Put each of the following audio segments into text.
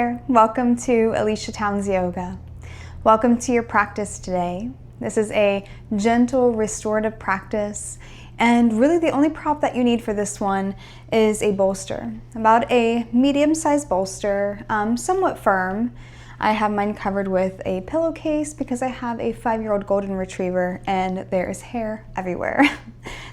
Welcome to Alicia Towns Yoga. Welcome to your practice today. This is a gentle restorative practice, and really the only prop that you need for this one is a bolster. About a medium-sized bolster, somewhat firm. I have mine covered with a pillowcase because I have a 5-year-old golden retriever and there is hair everywhere.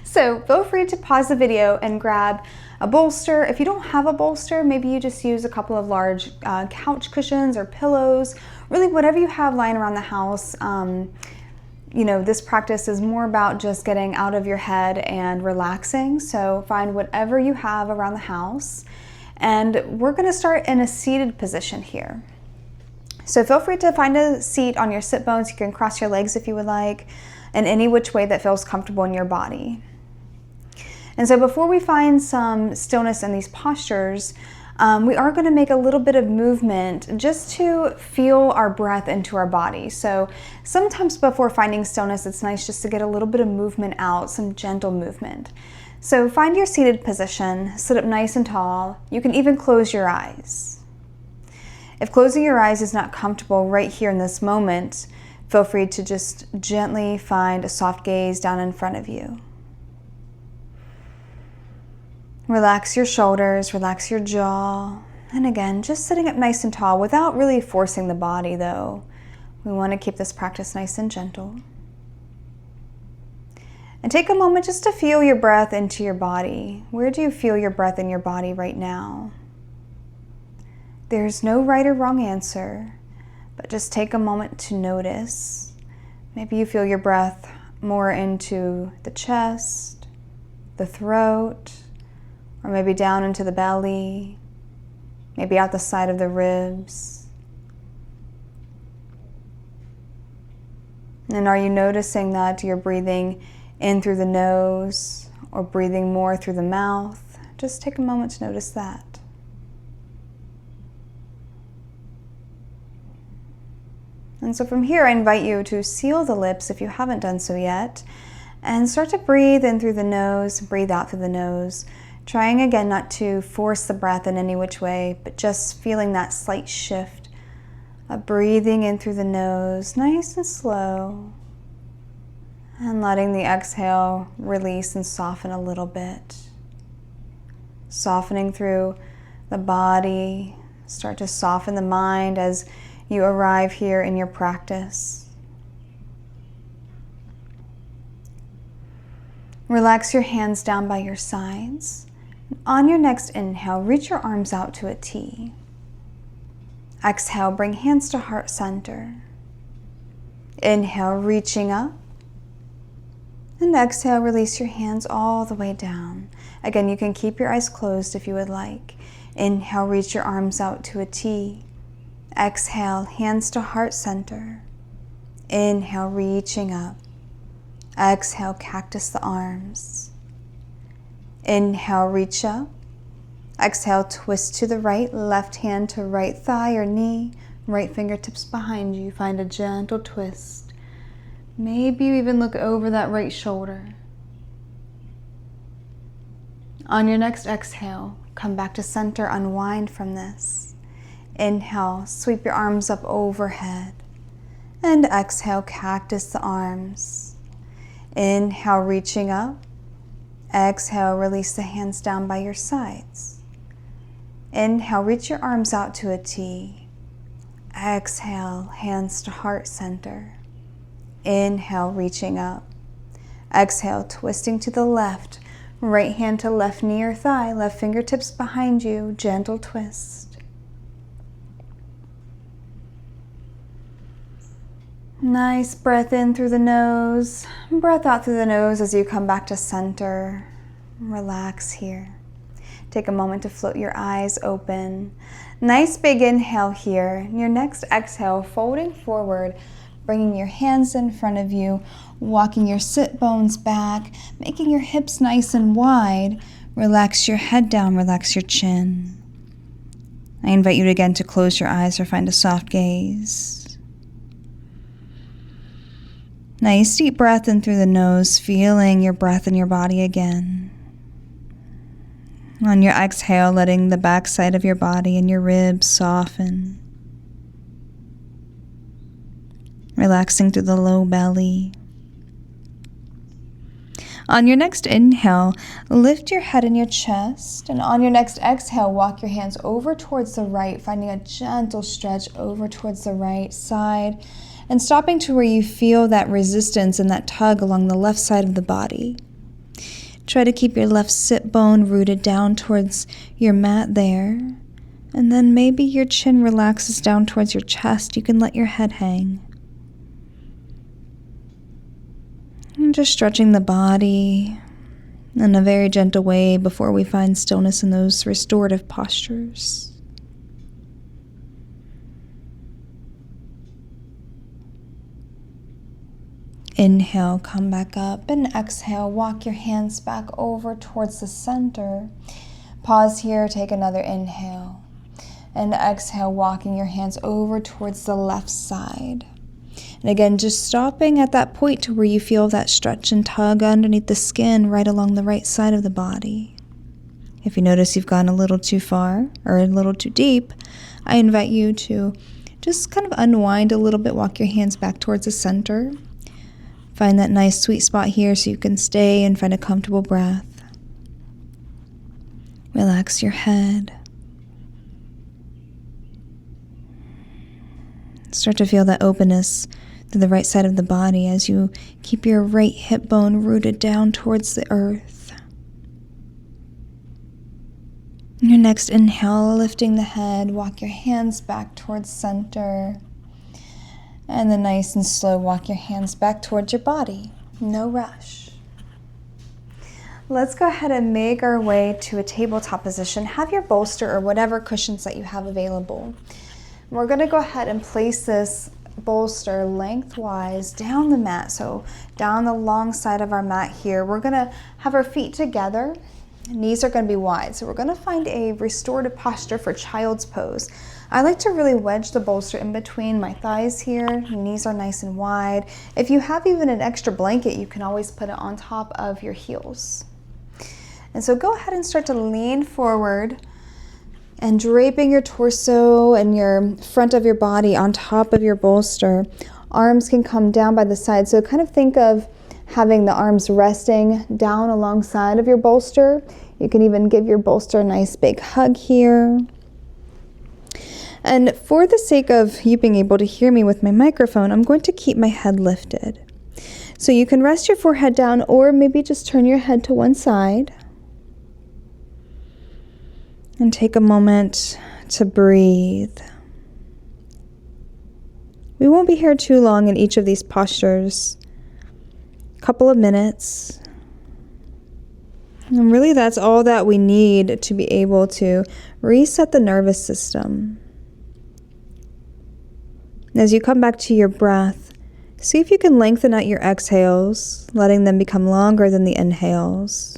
So feel free to pause the video and grab a bolster. If you don't have a bolster, maybe you just use a couple of large couch cushions or pillows, really whatever you have lying around the house. You know, this practice is more about just getting out of your head and relaxing. So find whatever you have around the house. And we're gonna start in a seated position here. So feel free to find a seat on your sit bones. You can cross your legs if you would like, in any which way that feels comfortable in your body. And so before we find some stillness in these postures, we are going to make a little bit of movement just to feel our breath into our body. So sometimes before finding stillness, it's nice just to get a little bit of movement out, some gentle movement. So find your seated position, sit up nice and tall. You can even close your eyes. If closing your eyes is not comfortable right here in this moment, feel free to just gently find a soft gaze down in front of you. Relax your shoulders, relax your jaw, and again, just sitting up nice and tall without really forcing the body though. We want to keep this practice nice and gentle. And take a moment just to feel your breath into your body. Where do you feel your breath in your body right now? There's no right or wrong answer, but just take a moment to notice. Maybe you feel your breath more into the chest, the throat, or maybe down into the belly, maybe out the side of the ribs. And are you noticing that you're breathing in through the nose or breathing more through the mouth? Just take a moment to notice that. And so from here, I invite you to seal the lips if you haven't done so yet, and start to breathe in through the nose, breathe out through the nose, trying again not to force the breath in any which way, but just feeling that slight shift of breathing in through the nose, nice and slow, and letting the exhale release and soften a little bit. Softening through the body, start to soften the mind as you arrive here in your practice. Relax your hands down by your sides. On your next inhale, reach your arms out to a T. Exhale, bring hands to heart center. Inhale, reaching up. And exhale, release your hands all the way down. Again, you can keep your eyes closed if you would like. Inhale, reach your arms out to a T. Exhale, hands to heart center. Inhale, reaching up. Exhale, cactus the arms. Inhale, reach up. Exhale, twist to the right, left hand to right thigh or knee, right fingertips behind you. Find a gentle twist. Maybe you even look over that right shoulder. On your next exhale, come back to center, unwind from this. Inhale, sweep your arms up overhead. And exhale, cactus the arms. Inhale, reaching up. Exhale, release the hands down by your sides. Inhale, reach your arms out to a T. Exhale, hands to heart center. Inhale, reaching up. Exhale, twisting to the left. Right hand to left knee or thigh, left fingertips behind you, gentle twist. Nice breath in through the nose, breath out through the nose as you come back to center. Relax here. Take a moment to float your eyes open. Nice big inhale here. Your next exhale, folding forward, bringing your hands in front of you, walking your sit bones back, making your hips nice and wide. Relax your head down, relax your chin. I invite you again to close your eyes or find a soft gaze. Nice deep breath in through the nose, feeling your breath in your body again. On your exhale, letting the back side of your body and your ribs soften. Relaxing through the low belly. On your next inhale, lift your head and your chest. And on your next exhale, walk your hands over towards the right, finding a gentle stretch over towards the right side. And stopping to where you feel that resistance and that tug along the left side of the body. Try to keep your left sit bone rooted down towards your mat there. And then maybe your chin relaxes down towards your chest. You can let your head hang. And just stretching the body in a very gentle way before we find stillness in those restorative postures. Inhale, come back up, and exhale, walk your hands back over towards the center. Pause here, take another inhale. And exhale, walking your hands over towards the left side. And again, just stopping at that point to where you feel that stretch and tug underneath the skin right along the right side of the body. If you notice you've gone a little too far or a little too deep, I invite you to just kind of unwind a little bit, walk your hands back towards the center. Find that nice sweet spot here so you can stay and find a comfortable breath. Relax your head. Start to feel that openness through the right side of the body as you keep your right hip bone rooted down towards the earth. Your next inhale, lifting the head, walk your hands back towards center. And then nice and slow, walk your hands back towards your body. No rush. Let's go ahead and make our way to a tabletop position. Have your bolster or whatever cushions that you have available. We're going to go ahead and place this bolster lengthwise down the mat, so down the long side of our mat here. We're going to have our feet together. Knees are going to be wide, so we're going to find a restorative posture for child's pose. I like to really wedge the bolster in between my thighs here. Knees are nice and wide. If you have even an extra blanket, you can always put it on top of your heels. And so go ahead and start to lean forward and draping your torso and your front of your body on top of your bolster. Arms can come down by the side. So kind of think of having the arms resting down alongside of your bolster. You can even give your bolster a nice big hug here. And for the sake of you being able to hear me with my microphone, I'm going to keep my head lifted. So you can rest your forehead down or maybe just turn your head to one side. And take a moment to breathe. We won't be here too long in each of these postures. A couple of minutes. And really that's all that we need to be able to reset the nervous system. As you come back to your breath, see if you can lengthen out your exhales, letting them become longer than the inhales.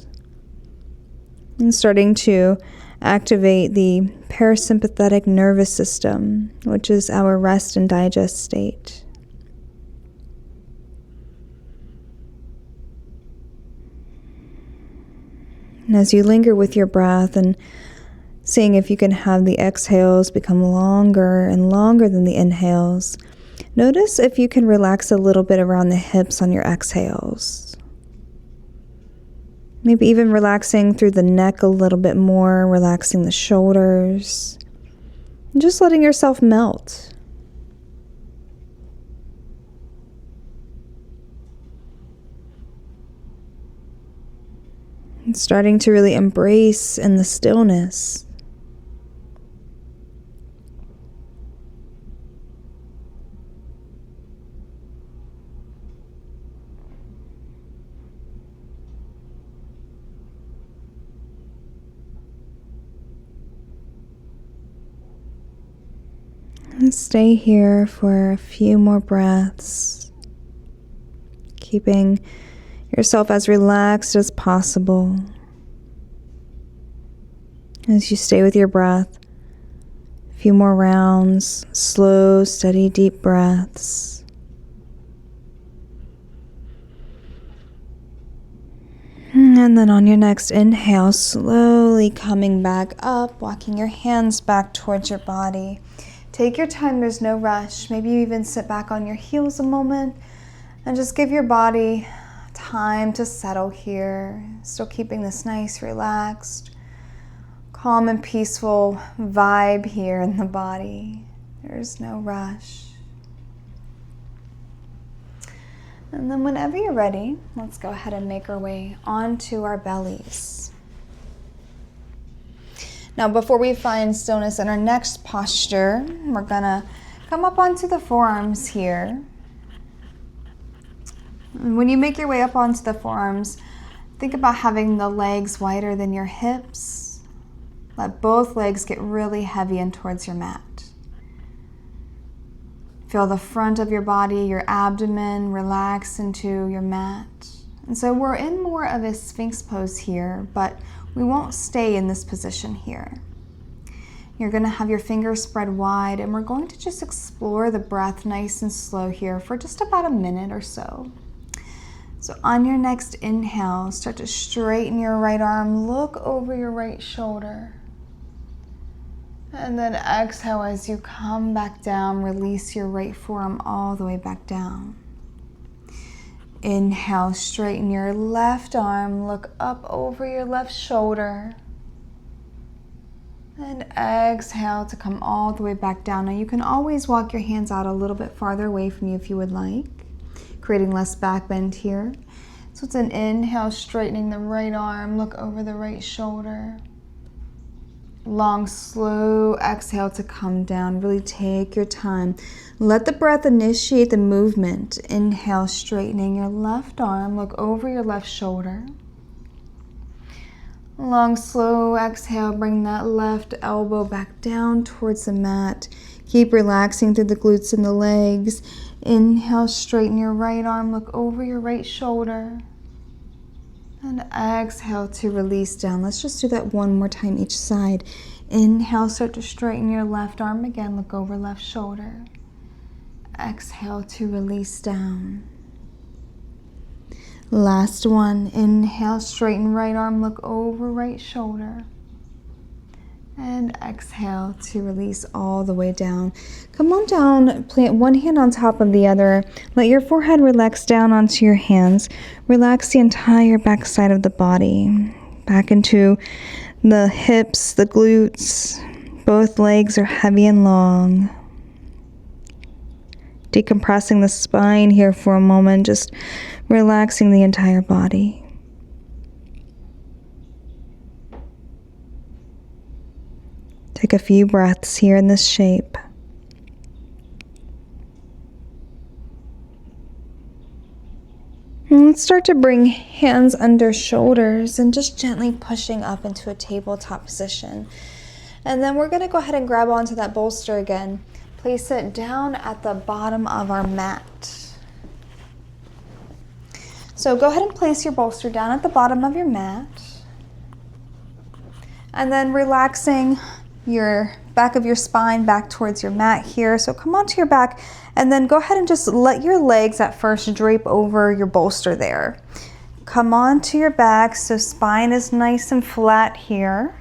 And starting to activate the parasympathetic nervous system, which is our rest and digest state. And as you linger with your breath and seeing if you can have the exhales become longer and longer than the inhales, notice if you can relax a little bit around the hips on your exhales. Maybe even relaxing through the neck a little bit more, relaxing the shoulders, and just letting yourself melt. And starting to really embrace in the stillness. And stay here for a few more breaths, keeping yourself as relaxed as possible. As you stay with your breath, a few more rounds, slow, steady, deep breaths. And then on your next inhale, slowly coming back up, walking your hands back towards your body. Take your time, there's no rush. Maybe you even sit back on your heels a moment and just give your body time to settle here. Still keeping this nice, relaxed, calm and peaceful vibe here in the body. There's no rush. And then whenever you're ready, let's go ahead and make our way onto our bellies. Now, before we find stillness in our next posture, we're gonna come up onto the forearms here. And when you make your way up onto the forearms, think about having the legs wider than your hips. Let both legs get really heavy in towards your mat. Feel the front of your body, your abdomen relax into your mat. And so we're in more of a Sphinx pose here, but we won't stay in this position here. You're going to have your fingers spread wide, and we're going to just explore the breath nice and slow here for just about a minute or so. So on your next inhale, start to straighten your right arm, look over your right shoulder. And then exhale as you come back down, release your right forearm all the way back down. Inhale, straighten your left arm, look up over your left shoulder. And exhale to come all the way back down. Now you can always walk your hands out a little bit farther away from you if you would like, creating less back bend here. So it's an inhale, straightening the right arm, look over the right shoulder. Long, slow exhale to come down. Really take your time. Let the breath initiate the movement. Inhale, straightening your left arm. Look over your left shoulder. Long, slow exhale. Bring that left elbow back down towards the mat. Keep relaxing through the glutes and the legs. Inhale, straighten your right arm. Look over your right shoulder. And exhale to release down. Let's just do that one more time each side. Inhale, start to straighten your left arm again. Look over left shoulder. Exhale to release down. Last one. Inhale, straighten right arm. Look over right shoulder. And exhale to release all the way down. Come on down, plant one hand on top of the other. Let your forehead relax down onto your hands. Relax the entire back side of the body. Back into the hips, the glutes. Both legs are heavy and long. Decompressing the spine here for a moment, just relaxing the entire body. Take a few breaths here in this shape. And let's start to bring hands under shoulders and just gently pushing up into a tabletop position. And then we're going to go ahead and grab onto that bolster again. Place it down at the bottom of our mat. So go ahead and place your bolster down at the bottom of your mat. And then relaxing your back of your spine back towards your mat here. So come onto your back and then go ahead and just let your legs at first drape over your bolster there. Come onto your back so spine is nice and flat here.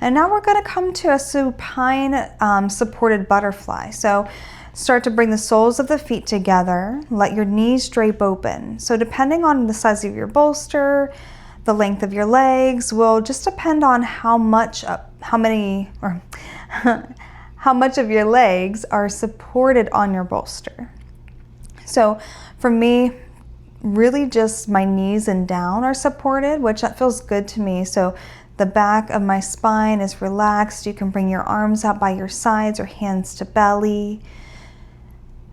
And now we're going to come to a supine supported butterfly. So start to bring the soles of the feet together. Let your knees drape open. So depending on the size of your bolster, the length of your legs will just depend on how much of your legs are supported on your bolster. So for me, really just my knees and down are supported, which that feels good to me. So the back of my spine is relaxed. You can bring your arms out by your sides or hands to belly.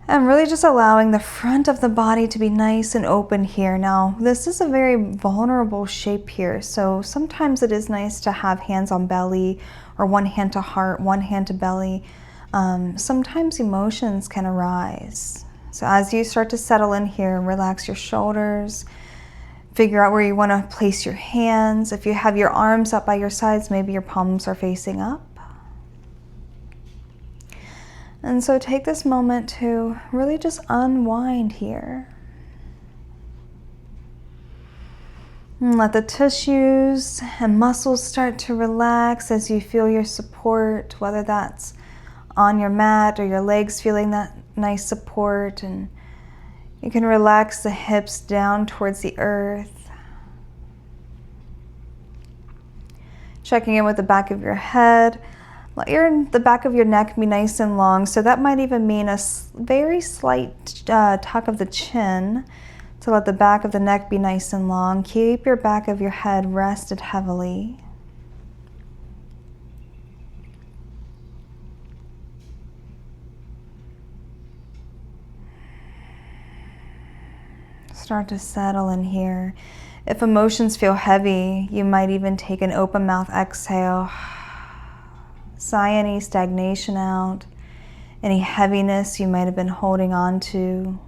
And really just allowing the front of the body to be nice and open here. Now, this is a very vulnerable shape here, so sometimes it is nice to have hands on belly or one hand to heart, one hand to belly. Sometimes emotions can arise. So as you start to settle in here, relax your shoulders, figure out where you want to place your hands. If you have your arms up by your sides, maybe your palms are facing up. And so take this moment to really just unwind here. And let the tissues and muscles start to relax as you feel your support, whether that's on your mat or your legs feeling that nice support. And you can relax the hips down towards the earth. Checking in with the back of your head. Let the back of your neck be nice and long. So that might even mean a very slight tuck of the chin to let the back of the neck be nice and long. Keep your back of your head rested heavily. Start to settle in here. If emotions feel heavy, you might even take an open mouth exhale. Sigh any stagnation out, any heaviness you might have been holding on to.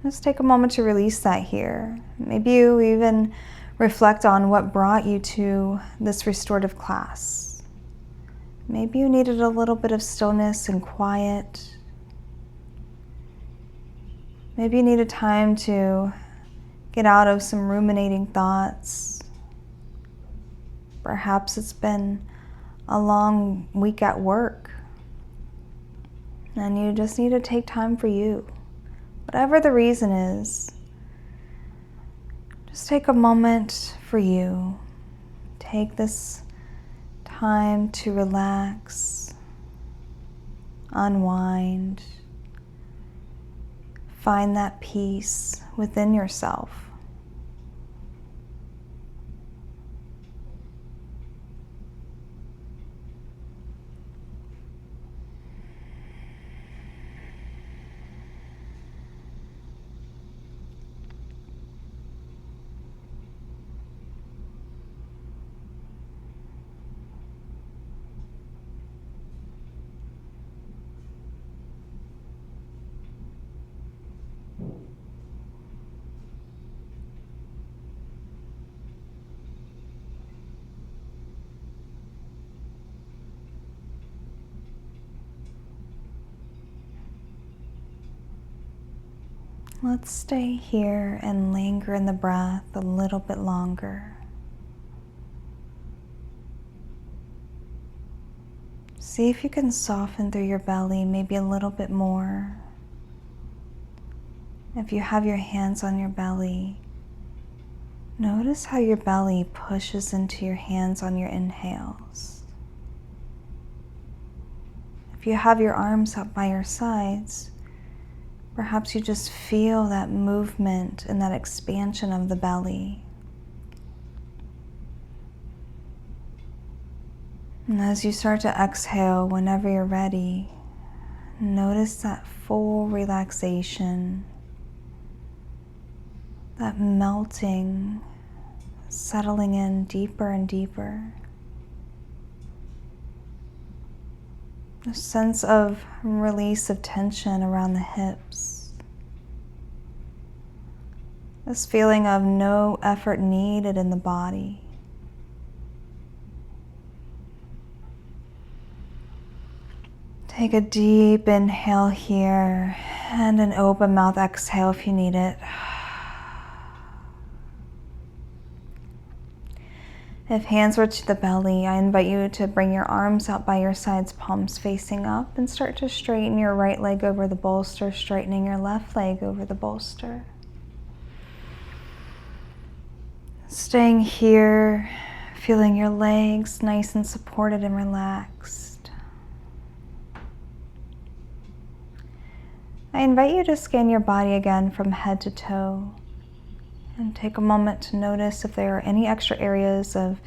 Just take a moment to release that here. Maybe you even reflect on what brought you to this restorative class. Maybe you needed a little bit of stillness and quiet. Maybe you needed time to get out of some ruminating thoughts. Perhaps it's been a long week at work and you just need to take time for you. Whatever the reason is, just take a moment for you. Take this time to relax, unwind, find that peace within yourself. Let's stay here and linger in the breath a little bit longer. See if you can soften through your belly maybe a little bit more. If you have your hands on your belly, notice how your belly pushes into your hands on your inhales. If you have your arms up by your sides, perhaps you just feel that movement and that expansion of the belly. And as you start to exhale, whenever you're ready, notice that full relaxation, that melting, settling in deeper and deeper. A sense of release of tension around the hips. This feeling of no effort needed in the body. Take a deep inhale here and an open mouth exhale if you need it. If hands were to the belly, I invite you to bring your arms out by your sides, palms facing up, and start to straighten your right leg over the bolster, straightening your left leg over the bolster. Staying here, feeling your legs nice and supported and relaxed. I invite you to scan your body again from head to toe. And take a moment to notice if there are any extra areas of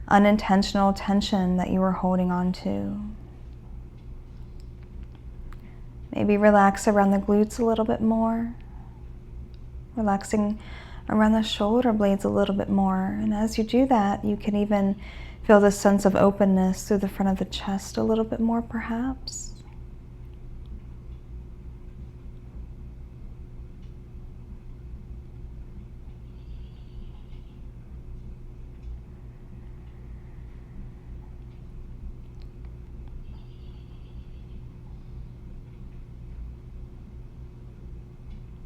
unintentional tension that you were holding on to. Maybe relax around the glutes a little bit more, relaxing around the shoulder blades a little bit more. And as you do that, you can even feel this sense of openness through the front of the chest a little bit more, perhaps.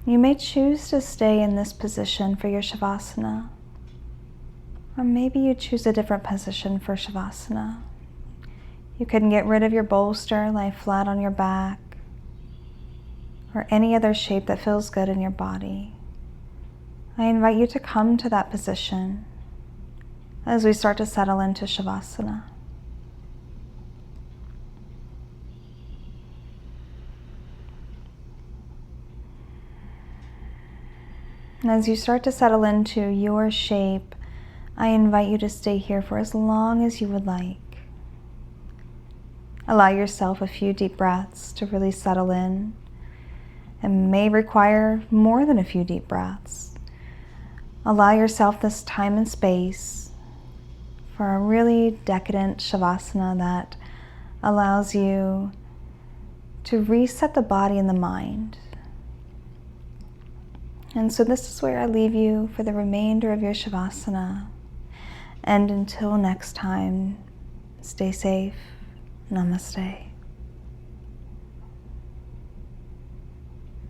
You may choose to stay in this position for your Shavasana, or maybe you choose a different position for Shavasana. You can get rid of your bolster, lie flat on your back, or any other shape that feels good in your body. I invite you to come to that position as we start to settle into Shavasana. And as you start to settle into your shape, I invite you to stay here for as long as you would like. Allow yourself a few deep breaths to really settle in. It may require more than a few deep breaths. Allow yourself this time and space for a really decadent Shavasana that allows you to reset the body and the mind. And so this is where I leave you for the remainder of your Shavasana. And until next time, stay safe. Namaste.